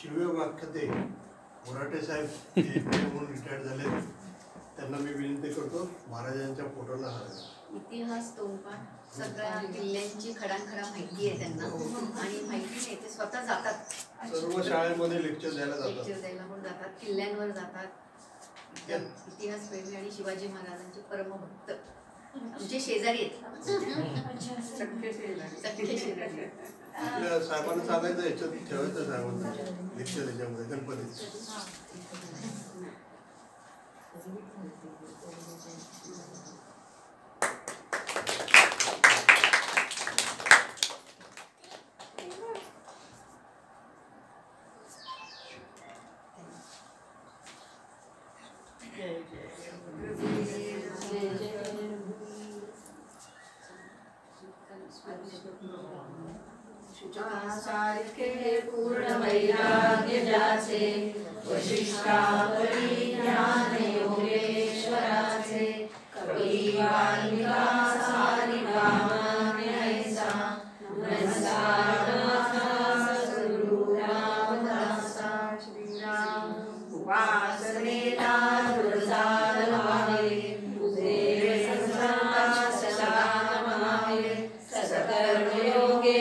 शिवयोग वाक्यते मोराटे साहेब म्हणून रिटायर्ड झाले, त्यांना मी विनंती करतो महाराजांच्या फोटोला हार. इतिहास तोंडपाठ सगळ्या किल्ल्यांची खडानखडा माहिती आहे त्यांना आणि माहिती नाही ते स्वतः जातात, सर्व शाळेमध्ये लेक्चर द्यायला पण जातात, किल्ल्यांवर जातात, इतिहास प्रेमी आणि शिवाजी महाराजांचे परमभक्त आमचे शेजारी आहेत. आपल्या साहेबांना सांगायचं याच्यात ठेवायचं साहेबांना लेक्चर याच्यामध्ये गणपतीचं. सारखे पूर्ण वैराग्य ज्याचे वशिष्ठा परिज्ञान योगेश्वराचे कपी वाल्मिका सारिका ऐसा सद्गुरु रामदासा श्रीराम उपासनेला दुर्साद व्हावे उदे संसार सदा नमावे सत्कर्मयोगे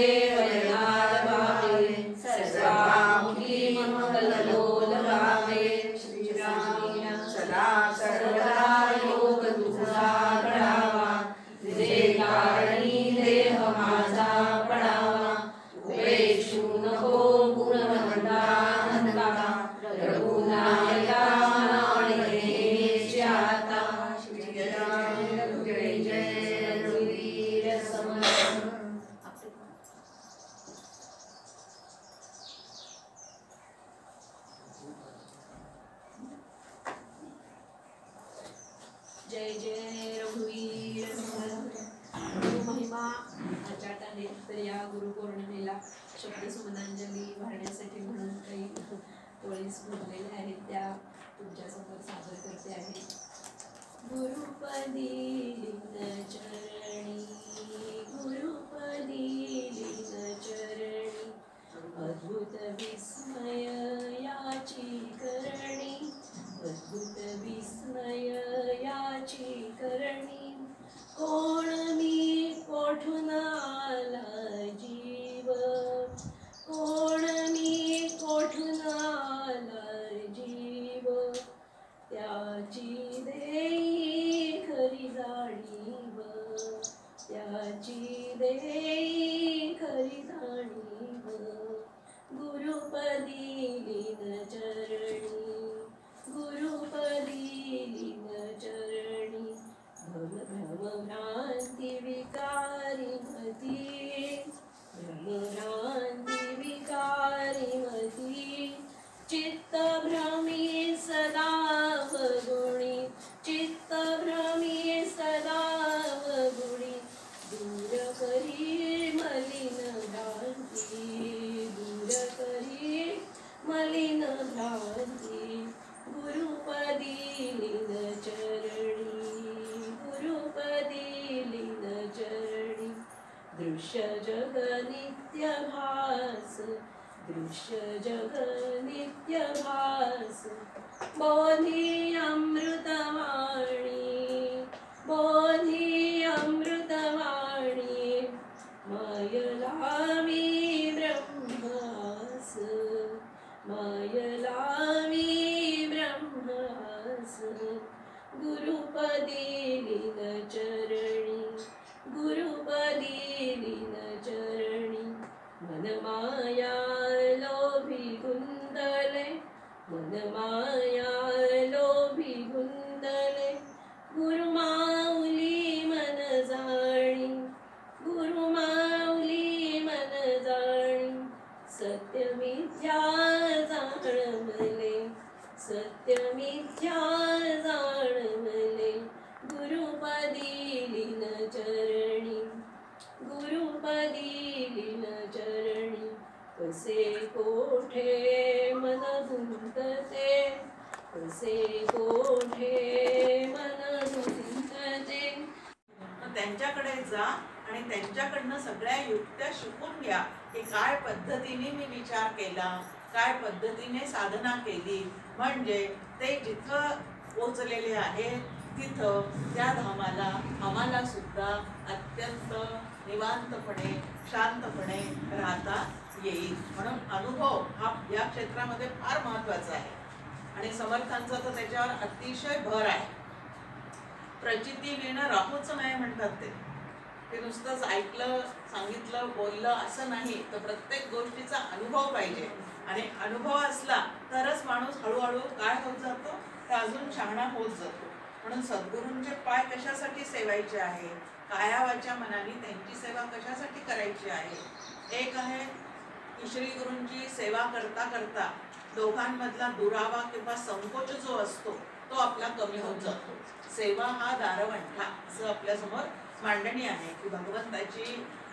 जय जय रघुवीर महिमा आचाट आहे. तर या गुरुपौर्णिमेला शब्दसुमनांजली वाहण्यासाठी म्हणून काही टोळीस भरलेल्या आहेत त्या तुमच्यासमोर सादर करते आहे. गुरुपदी लीन चरणी गुरुपदी लीन चरणी अद्भुत विस्मय याची करणी अद्भुत विस्मय याची करणी कोण मी कोठून आला जीव कोण मी कोठून आला जीव त्याची देई खरी जाणीव त्याची देई खरी जाणीव गुरुपदी लीन चरणी गुरुपदी लीन चरणी भ्रमभ्रांती विकारी मती भ्रमभ्रांती विकारी मती चित्तभ्रमी सदा वगुणी चित्तभ्रमी सदा वगुणी दूर करी मलिन भ्रांती दूर करी मलिन भ्रांती गुरुपदी लीन चरणी गुरुपदी लीन चरणी दृश्य जग नित्य भास दृश्य जग नित्य भास बोधी अमृतवाणी बोधी अमृतवाणी मायलावी ब्रह्मास मायलावी ब्रह्मास गुरुपदी लीन चरणी गुरुपदी लीन चरणी मनमाया लोभी गुंदले मनमाया लोभी गुंदले गुरुमाऊली मन जाणी गुरुमाऊली मन जाणी सत्य मिथ्या जाणमले सत्य मिथ्या जाणमले गुरुपदी लीन चरणी गुरुपदी लीन चरणी कसे कोठे मन गुंतते कसे कोठे मन गुंतते. त्यांच्याकडे जा आणि त्यांच्याकडनं सगळ्या युक्त्या शिकून घ्या की काय पद्धतीने मी विचार केला, काय पद्धतीने साधना केली, म्हणजे ते जिथं पोचलेले आहे तिथं त्या धामाला आम्हाला सुद्धा अत्यंत निवांतपणे शांतपणे राहता येईल. म्हणून अनुभव हा या क्षेत्रामध्ये फार महत्वाचा आहे आणि समर्थांचा तर त्याच्यावर अतिशय भर आहे. प्रचिती घेणं राहूच नाही म्हणतात ते नुसतंच ऐकलं सांगितलं बोललं असं नाही, तर प्रत्येक गोष्टीचा अनुभव पाहिजे आणि अनुभव असला तरच माणूस हळूहळू काय होत जातो, तर अजून शहाणा होत जातो. म्हणून सद्गुरूंचे पाय कशासाठी सेवायचे आहे, कायावाच्या मनाने त्यांची सेवा कशासाठी करायची आहे. एक आहे की श्री गुरूंची सेवा करता करता दोघांमधला दुरावा किंवा संकोच जो असतो तो आपला कमी होत जातो. सेवा हा दारवंठा असं आपल्यासमोर मांडणी आहे की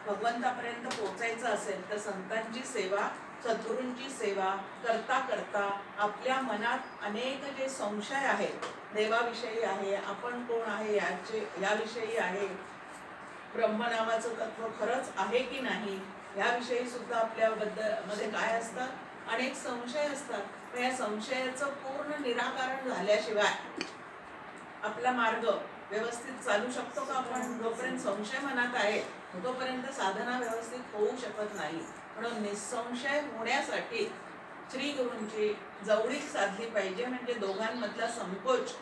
भगवंतापर्यंत पोचायचं असेल तर संतांची सेवा सद्गुरूंची सेवा करता करता आपल्या मनात अनेक जे संशय आहेत, देवाविषयी आहे, आपण कोण आहे याविषयी आहे, ब्रह्मनामाचं तत्व खरंच आहे की नाही याविषयी सुद्धा आपल्याबद्दल मध्ये काय असतात, अनेक संशय असतात. पण या संशयाचं पूर्ण निराकरण झाल्याशिवाय आपला मार्ग व्यवस्थित चालू शकतो का आपण? जोपर्यंत संशय मनात आहे तोपर्यंत साधना व्यवस्थित होऊ शकत नाही. म्हणून निसंशय होण्यासाठी श्री गुरूंची जवळीक साधली पाहिजे, म्हणजे दोघांमधला संकोच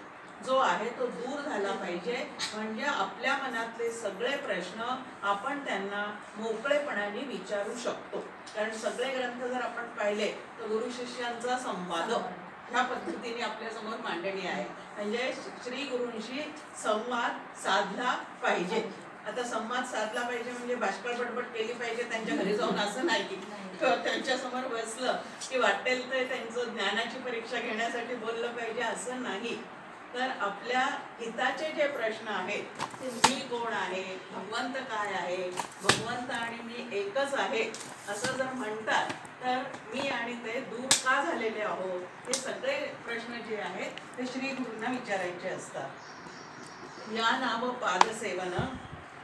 जो आहे तो दूर झाला पाहिजे. म्हणजे आपल्या मनातले सगळे प्रश्न आपण त्यांना मोकळेपणाने विचारू शकतो. कारण सगळे ग्रंथ जर आपण पाहिले तर गुरु शिष्यांचा संवाद ह्या पद्धतीने आपल्या समोर मांडणी आहे. म्हणजे श्री गुरूंशी संवाद साधला पाहिजे. आता संवाद साधला पाहिजे म्हणजे बाष्कळ बडबड केली पाहिजे त्यांच्या घरी जाऊन असं नाही की त्यांच्या समोर बसलं की वाटेल तर त्यांचं ज्ञानाची परीक्षा घेण्यासाठी बोललं पाहिजे असं नाही. तर आपल्या हिताचे जे प्रश्न आहेत ते मी कोण आहे, भगवंत काय आहे, भगवंत आणि मी एकच आहे असं जर म्हणतात तर मी आणि ते दूर का झालेले आहोत, हे सगळे प्रश्न जे आहेत ते श्री गुरूंना विचारायचे असतात. ज्ञान नाम पादसेवन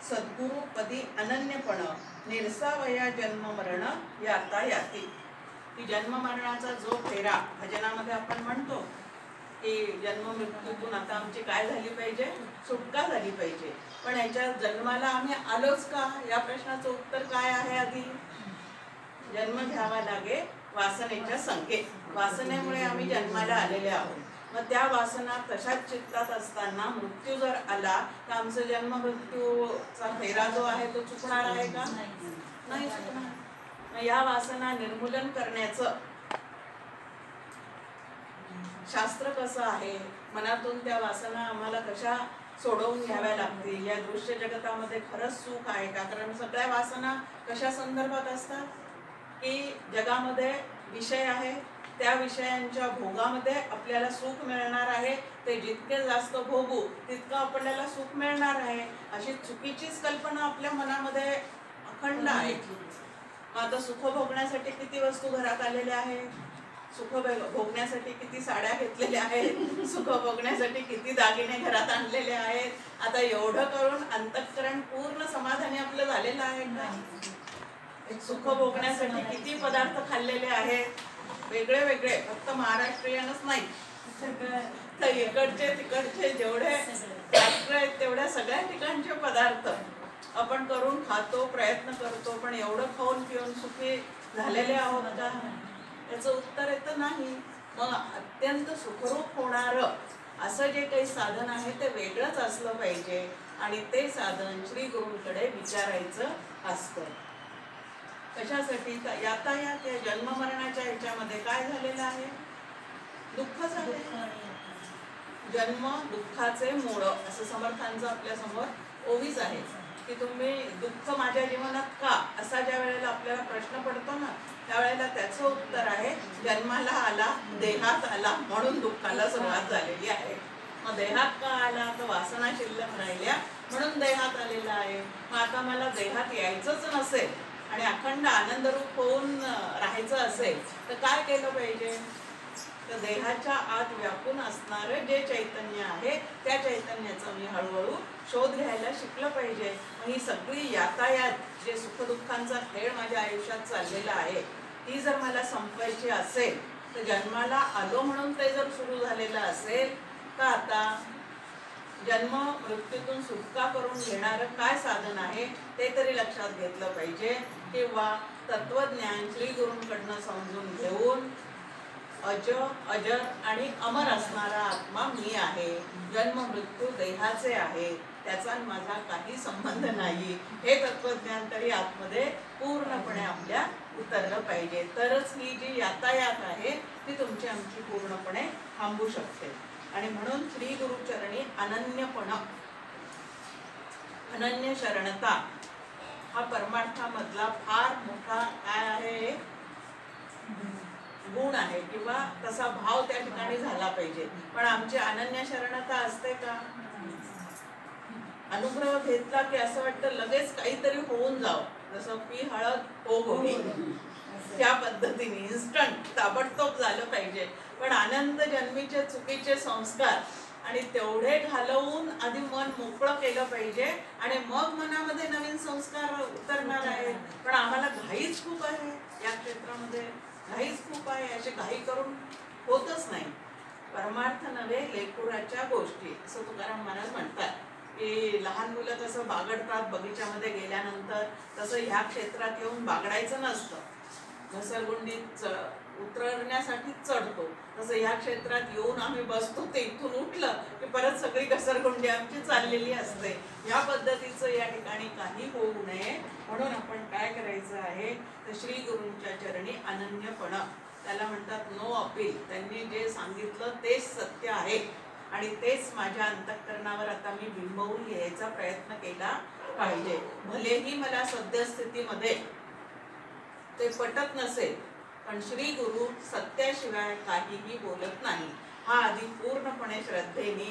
सद्गुरुपदी अनन्यपण निरसावया जन्म मरण याता याती. की जन्म मरणाचा जो फेरा भजनामध्ये आपण म्हणतो की जन्म मृत्यूतून आता आमची काय झाली पाहिजे, सुटका झाली पाहिजे. पण याच्या जन्माला आम्ही आलोच का, या प्रश्नाचं उत्तर काय आहे? आधी जन्म घ्यावा लागे वासनेच्या संकेत. वासनेमुळे आम्ही जन्माला आलेले आहोत. मग त्या वासना तशाच चित्तात असताना मृत्यू जर आला तर आमचा जन्म मृत्यूचा फेरा जो आहे तो चुकणार आहे का? नाही चुकणार. मग या वासना निर्मूलन करण्याचं शास्त्र कसं आहे, मनातून त्या वासना आम्हाला कशा सोडवून घ्याव्या लागतील, या दृश्य जगतामध्ये खरंच सुख आहे का? कारण सगळ्या वासना कशा संदर्भात असतात की जगामध्ये विषय आहे, त्या विषयांच्या भोगामध्ये आपल्याला सुख मिळणार आहे, ते जितके जास्त भोगू तितकं आपल्याला सुख मिळणार आहे, अशी चुकीचीच कल्पना आपल्या मनामध्ये अखंड आहे. आता सुख भोगण्यासाठी किती वस्तू घरात आलेल्या आहेत, सुख भोगण्यासाठी किती साड्या घेतलेल्या आहेत, सुख भोगण्यासाठी किती दागिने घरात आणलेले आहेत. आता एवढं करून अंतःकरण पूर्ण समाधानी आपलं झालेलं आहे का? सुख भोगण्यासाठी किती पदार्थ खाल्लेले आहेत, वेगळे वेगळे, फक्त महाराष्ट्रीयनच नाही तर इकडचे तिकडचे जेवढे राष्ट्र आहेत तेवढ्या सगळ्या ठिकाणचे पदार्थ आपण करून खातो, प्रयत्न करतो. पण एवढं खाऊन पिऊन सुखी झालेले आहोत का? याचं उत्तर येतं नाही. मग अत्यंत सुखरूप होणारं असं जे काही साधन आहे ते वेगळंच असलं पाहिजे आणि ते साधन श्री गुरूंकडे विचारायचं असतं. कशासाठी? यातायात या जन्म मरणाच्या ह्याच्यामध्ये काय झालेलं आहे? दुःख झाले. जन्म दुःखाचे मूळ असं समर्थांचं आपल्या समोर ओवीच आहे की तुम्ही दुःख माझ्या जीवनात का, असा ज्या वेळेला आपल्याला प्रश्न पडतो ना त्यावेळेला त्याचं उत्तर आहे जन्माला आला, देहात आला म्हणून दुःखाला सुरुवात झालेली आहे. मग देहात का आला, तर वासना शिल्लक राहिल्या म्हणून देहात आलेला आहे. मग आता मला देहात यायचंच नसेल आणि अखंड आनंदरूप होऊन राहायचं असेल तर काय केलं पाहिजे? तर देहाच्या आत व्यापून असणारं जे चैतन्य आहे त्या चैतन्याचा मी हळूहळू शोध घ्यायला शिकलं पाहिजे. ही सगळी यातायात जे सुखदुःखांचा खेळ माझ्या आयुष्यात चाललेला आहे ती जर मला संपवायची असेल तर जन्माला आलो म्हणून ते जर सुरू झालेलं असेल तर आता जन्म मृत्यूतून सुटका करून घेणारं काय साधन आहे ते तरी लक्षात घेतलं पाहिजे, किंवा तत्वज्ञान श्री गुरूंकडनं समजून घेऊन अजर आणि अमर असणारा आत्मा मी आहे, जन्म मृत्यू देहाचे आहे, त्याचा माझा काही संबंध नाही, हे तत्वज्ञान तरी आतमध्ये पूर्णपणे आपल्या उतरलं पाहिजे. तरच ही जी यातायात आहे ती तुमची आमची पूर्णपणे थांबू शकते. आणि म्हणून श्री गुरुचरणी अनन्यपणा, अनन्य शरणता हा परमार्थामधला फार मोठा काय आहे, गुण आहे, किंवा तसा भाव त्या ठिकाणी झाला पाहिजे. पण आमची अनन्य शरणता असते का? अनुभव घेतला की असं वाटतं लगेच काहीतरी होऊन जावं, जसं पी हळद हो गोळी, त्या पद्धतीने इन्स्टंट ताबडतोब झालं पाहिजे. पण अनंत जन्मीचे चुकीचे संस्कार आणि तेवढे घालवून आधी मन मोकळं केलं पाहिजे आणि मग मनामध्ये नवीन संस्कार उतरणार आहेत. पण आम्हाला घाईच खूप आहे या क्षेत्रामध्ये, घाईच खूप आहे, असे घाई करून होतच नाही. परमार्थ नव्हे लेकुराच्या गोष्टी, असं तुकाराम महाराज म्हणतात की लहान मुलं कसं बागडतात बगीच्यामध्ये गेल्यानंतर, तसं ह्या क्षेत्रात येऊन बागडायचं नसतं, घसरगुंडीत उतरण्यासाठी चढतो. तसं ह्या क्षेत्रात येऊन आम्ही बसतो, ते इथून उठलं की परत सगळी घसरगुंडी आमची चाललेली असते. या पद्धतीचं या ठिकाणी काही होऊ नये म्हणून आपण काय करायचं आहे तर श्री गुरूंच्या चरणी अनन्यपणा, त्याला म्हणतात नो अपील. त्यांनी जे सांगितलं तेच सत्य आहे आणि तेच माझ्या अंतःकरणावर आता मी बिंबवून घ्यायचा प्रयत्न केला पाहिजे. भलेही मला सद्यस्थितीमध्ये ते पटत नसेल, पण श्री गुरु सत्याशिवाय काहीही बोलत नाही, हा आधी पूर्णपणे श्रद्धेने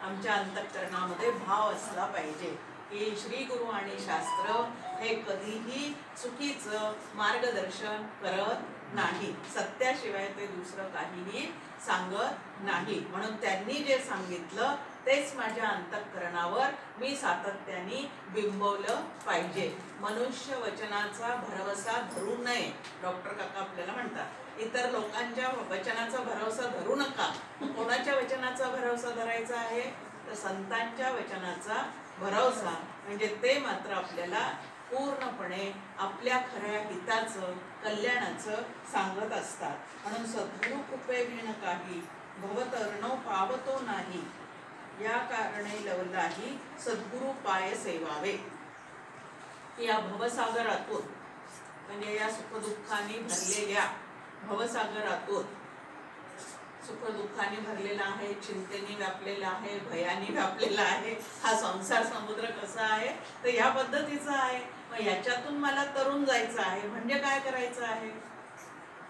आमच्या अंतःकरणामध्ये भाव असला पाहिजे की श्री गुरु आणि शास्त्र हे कधीही चुकीचं मार्गदर्शन करत नाही, सत्याशिवाय ते दुसरं काहीही सांगत नाही. म्हणून त्यांनी जे सांगितलं तेच माझ्या अंतःकरणावर मी सातत्याने बिंबवलं पाहिजे. मनुष्य वचनाचा भरवसा धरू नये, डॉक्टर काका आपल्याला म्हणतात. इतर लोकांच्या वचनाचा भरवसा धरू नका. कोणाच्या वचनाचा भरवसा धरायचा आहे तर संतांच्या वचनाचा भरवसा, म्हणजे ते मात्र आपल्याला पूर्णपणे आपल्या खऱ्या हिताचं कल्याणाचं सांगत असतात. म्हणून सद्गुरु कृपे विण काही भवतर्णव पावतो नाही, या कारणे लवलाही सद्गुरु पाय सेवावे. या भवसागरातून म्हणजे या सुखदुःखाने भरलेल्या भवसागरातून, सुखदुःखाने भरलेला आहे, चिंतेने व्यापलेला आहे, भयाने व्यापलेला आहे, हा संसार समुद्र कसा आहे तर या पद्धतीचा आहे. मग याच्यातून मला तरुण जायचं आहे म्हणजे काय करायचं आहे,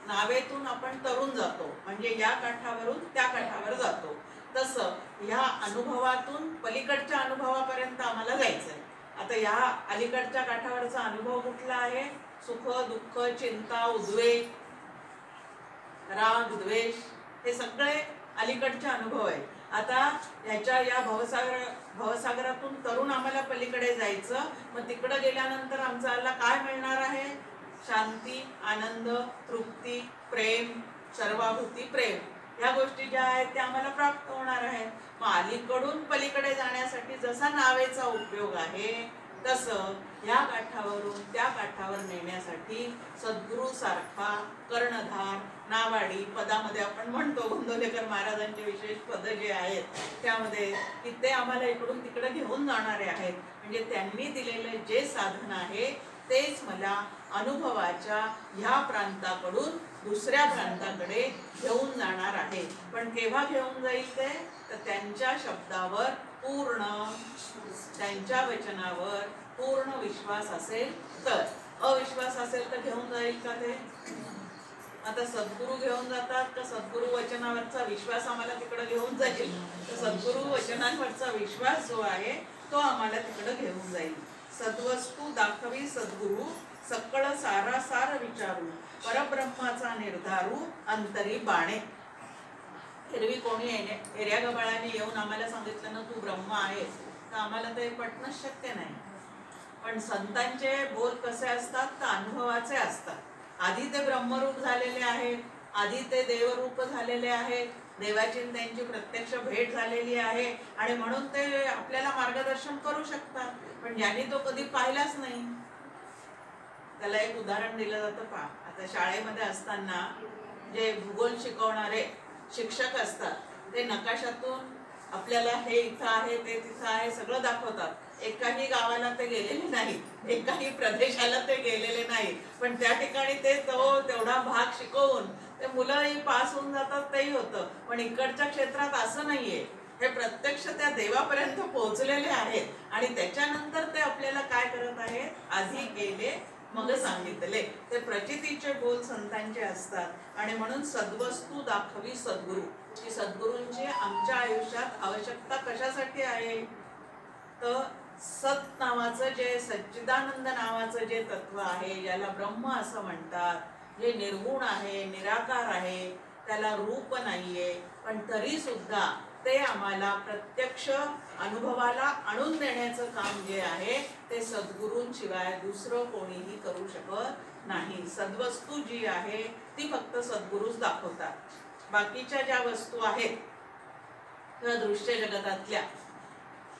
नावेतून आपण तरुण जातो म्हणजे या काठावरून त्या काठावर जातो, तसं ह्या अनुभवातून पलीकडच्या अनुभवापर्यंत आम्हाला जायचंय. आता या अलीकडच्या काठावरचा अनुभव कुठला आहे, सुख दुःख चिंता उद्वेग राग द्वेष हे सगळे अलीकडचे अनुभव आहेत. आता ह्याच्या या भवसागरातून तरुण आम्हाला पलीकडे जायचं, मग तिकडे गेल्यानंतर आमच्याला काय मिळणार आहे, शांती आनंद तृप्ती प्रेम सर्वाभूती प्रेम, ह्या गोष्टी ज्या आहेत त्या आम्हाला प्राप्त होणार आहेत. मग अलीकडून पलीकडे जाण्यासाठी जसा नावेचा उपयोग आहे तसं या काठावरून त्या काठावर नेण्यासाठी सद्गुरू सारखा कर्णधार नावाडी पदामध्ये आपण म्हणतो, गोंदवलेकर महाराजांचे विशेष पद जे आहेत त्यामध्ये की ते आम्हाला इकडून तिकडे घेऊन जाणारे आहेत. म्हणजे त्यांनी दिलेलं जे साधन आहे तेच मला अनुभवाच्या ह्या प्रांताकडून दुसऱ्या प्रांताकडे घेऊन जाणार आहे. पण केव्हा घेऊन जाईल ते तर त्यांच्या शब्दावर पूर्ण, त्यांच्या वचनावर पूर्ण विश्वास असेल तर. अविश्वास असेल तर घेऊन जाईल का ते? आता सद्गुरू घेऊन जातात तर सद्गुरू वचनावरचा विश्वास आम्हाला तिकडे घेऊन जाईल, तर सद्गुरू वचनांवरचा विश्वास जो आहे तो आम्हाला तिकडे घेऊन जाईल. सद्वस्तू दाखवी सद्गुरू सकळ सारासार विचारू, परब्रह्माचा निर्धारू अंतरी बाणे. एरवी कोणी एऱ्या गबाळाने येऊन आम्हाला सांगितलं ना तू ब्रह्म आहेस तर आम्हाला ते पटणं शक्य नाही. पण संतांचे बोल कसे असतात तर अनुभवाचे असतात. आधी ते ब्रह्मरूप झालेले आहेत, आधी ते देवरूप झालेले आहेत, देवाची आणि त्यांची प्रत्यक्ष भेट झालेली आहे आणि म्हणून ते आपल्याला मार्गदर्शन करू शकतात. पण ज्यांनी तो कधी पाहिलाच नाही, त्याला एक उदाहरण दिलं जातं. पहा, आता शाळेमध्ये असताना जे भूगोल शिकवणारे शिक्षक असतात ते नकाशातून आपल्याला हे इथं आहे, ते तिथं आहे, सगळं दाखवतात. एकाही गावाला ते गेलेले नाही, एकाही प्रदेशाला ते गेलेले नाही, पण त्या ठिकाणी ते तेवढा भाग शिकवून ते मुलंही पास होऊन जातात, तेही होतं. पण इकडच्या क्षेत्रात असं नाहीये. हे प्रत्यक्ष त्या देवापर्यंत पोहोचलेले आहेत आणि त्याच्यानंतर ते आपल्याला काय करत आहेत, आधी गेले मग सांगितले. ते प्रचितीचे बोल संतांचे असतात आणि म्हणून सद्वस्तू दाखवी सद्गुरू, की सद्गुरूंची आमच्या आयुष्यात आवश्यकता कशासाठी आहे, तर सत नावाचं जे सच्चिदानंद नावाचं जे तत्व आहे, ज्याला ब्रह्म असं म्हणतात, जे निर्गुण आहे, निराकार आहे, त्याला रूप नाहीये, पण तरी सुद्धा ते आम्हाला प्रत्यक्ष अनुभवाला आणून देण्याचं काम जे आहे ते सद्गुरूंशिवाय दुसरं कोणीही करू शकत नाही. सद्वस्तू जी आहे ती फक्त सद्गुरूच दाखवतात. बाकीच्या ज्या वस्तू आहेत किंवा दृश्य जगतातल्या,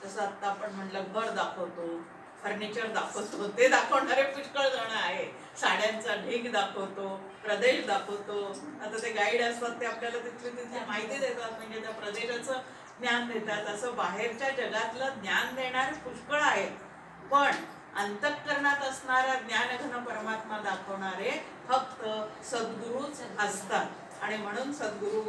जसं आता आपण म्हणलं घर दाखवतो, फर्निचर दाखवतो, ते दाखवणारे पुष्कळ जण आहे. साड्यांचा ढीग दाखवतो, प्रदेश दाखवतो. आता ते गाईड असतात ते आपल्याला तिथली माहिती देतात, म्हणजे त्या प्रदेशाचं ज्ञान देतात. असं बाहेरच्या जगातलं ज्ञान देणारे पुष्कळ आहेत, पण अंतःकरणात असणारा ज्ञानघन परमात्मा दाखवणारे फक्त सद्गुरूच असतात. आणि म्हणून सद्गुरू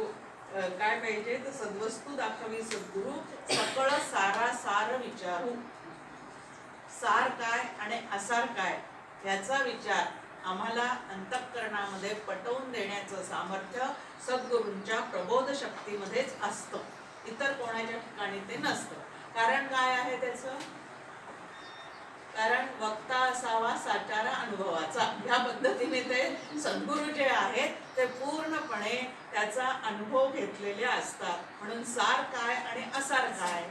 काय पाहिजे, तर सद्वस्तू दाखवी सद्गुरू, सकळ सारा सार विचारू. सार काय आणि असार काय याचा विचार आम्हाला अंतःकरणामध्ये पटवून देण्याचं सामर्थ्य सद्गुरूंच्या प्रबोध शक्तीमध्येच असतं, इतर कोणाच्या ठिकाणी ते नसतं. कारण काय आहे त्याचं, कारण वक्ता असावा साचारा अनुभवाचा. ह्या पद्धतीने ते सद्गुरू जे आहेत ते पूर्णपणे त्याचा अनुभव घेतलेले असतात. म्हणून सार काय आणि असार काय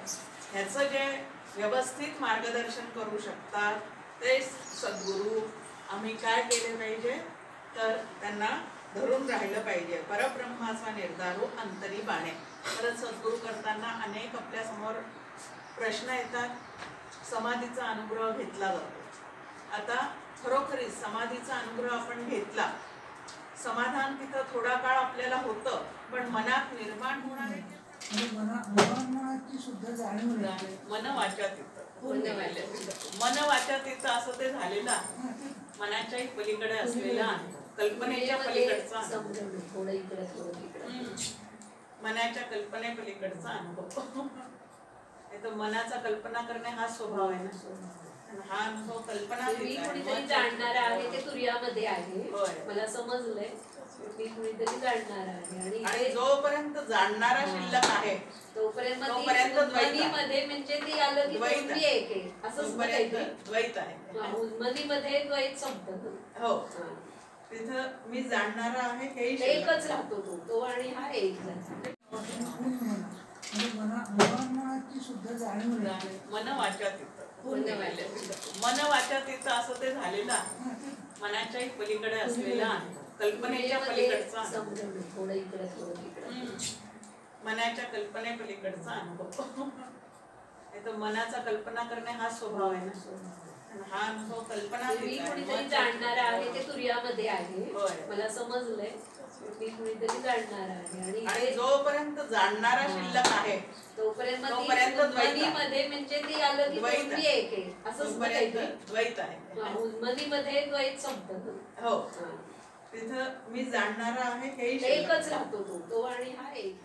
ह्याचं जे व्यवस्थित मार्गदर्शन करू शकतात ते सद्गुरू. आम्ही काय केले पाहिजे, तर त्यांना धरून राहिलं पाहिजे. परब्रह्माचा निर्धारू अंतरी बाणे. परत सद्गुरू करताना अनेक आपल्या समोर प्रश्न येतात. समाधीचा अनुग्रह घेतला जातो. आता खरोखरी समाधीचा अनुग्रह आपण घेतला, समाधान तिथं थोडा काळ आपल्याला होतं, पण मनात निर्माण होणारे मनाची सुद्धा जाणीव नाही. मन वाचा तिथं, मन वाचा तिथं असं ते झालेलं आहे. मनाच्याही पलीकडे असलेला कल्पनेच्या पलीकडचा थोडं इकडे थोडं तिकडे, मनाच्या कल्पनेपलीकडचा अनुभव. तर मनाचा कल्पना करणे हा स्वभाव आहे ना, हा अनुभव कल्पना मी कुणीतरी जाणणार आहे ते तुर्यामध्ये आहे, होय. मला समजलंय. मी कुणीतरी जाणणार आहे आणि जोपर्यंत जाणणारा शिल्लक आहे तोपर्यंत तोपर्यंत द्वैत आहे. मध्ये म्हणजे ती आलं की द्वैत दोन्ही एक आहे असंच तोपर्यंत बघायचं. द्वैत आहे. उन्मनीमध्ये द्वैत संपतं. हो, तिथं मी जाणणारा आहे हे शिल्लक. एकच राहतो तो आणि हा एक झाला. मनाची सुद्धा जाणीव नाही. मन वाचा तिथं, मन वाचा तिथं असं ते झालेलं आहे. मनाच्याही पलीकडे असलेला कल्पनेच्या पलीकडचा थोडं इकडे थोडं तिकडे, मनाच्या कल्पनेपलीकडचा अनुभव. तर मनाचा कल्पना करणे हा स्वभाव आहे ना, हा अनुभव कल्पना मी कुणीतरी जाणणार आहे ते तुर्यामध्ये आहे, होय. मला समजलंय. मी कुणीतरी जाणणार आहे आणि जोपर्यंत जाणणारा शिल्लक आहे तोपर्यंत तोपर्यंत द्वैत आहे. मध्ये म्हणजे ती आलं की द्वैत दोन्ही आहे. एक आहे असंच तोपर्यंत बघायचं. द्वैत आहे. उन्मनीमध्ये द्वैत संपतं. हो, तिथं मी जाणणारा आहे हे शिल्लक. एकच राहतो तो आणि हा एक.